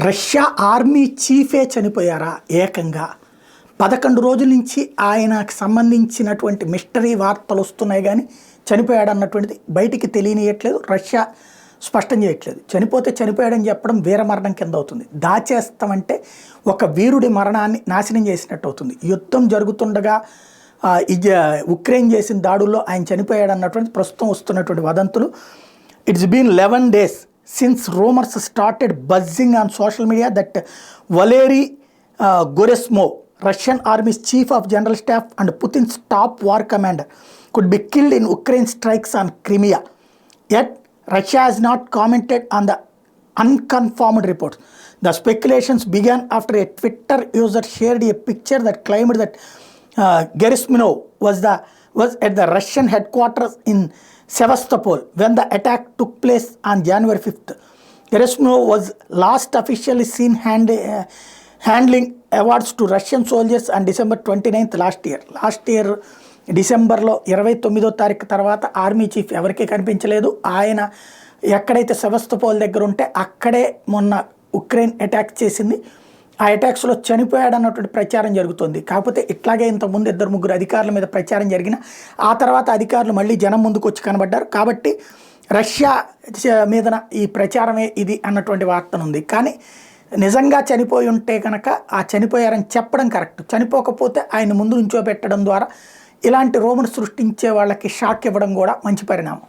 Russia army చీఫే చనిపోయారా ఏకంగా? 11 రోజుల నుంచి ఆయనకు సంబంధించినటువంటి మిస్టరీ వార్తలు వస్తున్నాయి కానీ చనిపోయాడన్నటువంటిది బయటికి తెలియనియట్లేదు. రష్యా స్పష్టం చేయట్లేదు. చనిపోతే చనిపోయాడని చెప్పడం వీరమరణం కింద అవుతుంది. దాచేస్తామంటే ఒక వీరుడి మరణాన్ని నాశనం చేసినట్టు అవుతుంది. యుద్ధం జరుగుతుండగా ఉక్రెయిన్ చేసిన దాడుల్లో ఆయన చనిపోయాడన్నటువంటి ప్రస్తుతం వస్తున్నటువంటి వదంతులు. It's been 11 days since rumors started buzzing on social media that Valery Gerasimov, Russian Army's Chief of General Staff and Putin's top war commander, could be killed in Ukraine strikes on Crimea. Yet, Russia has not commented on the unconfirmed reports. The speculations began after a Twitter user shared a picture that claimed that Gerasimov was at the Russian headquarters in Sevastopol when the attack took place on January 5th. Gerasimov was last officially seen handling awards to Russian soldiers on December 29th last year. డిసెంబర్లో 29వ తారీఖు తర్వాత army chief ఎవరికీ కనిపించలేదు. ఆయన ఎక్కడైతే సెవస్తోపోల్ దగ్గర ఉంటే అక్కడే మొన్న ఉక్రెయిన్ అటాక్ చేసింది. ఆ అటాక్స్లో చనిపోయాడన్నటువంటి ప్రచారం జరుగుతుంది. కాకపోతే ఇట్లాగే ఇంతకుముందు 2-3 అధికారుల మీద ప్రచారం జరిగిన ఆ తర్వాత అధికారులు మళ్ళీ జనం ముందుకు వచ్చి కనబడ్డారు. కాబట్టి రష్యా మీదన ఈ ప్రచారమే ఇది అన్నటువంటి వార్తనుంది. కానీ నిజంగా చనిపోయి ఉంటే కనుక ఆ చనిపోయారని చెప్పడం కరెక్ట్. చనిపోకపోతే ఆయన ముందు నుంచోబెట్టడం ద్వారా ఇలాంటి రోమన్ సృష్టించే వాళ్ళకి షాక్ ఇవ్వడం కూడా మంచి పరిణామం.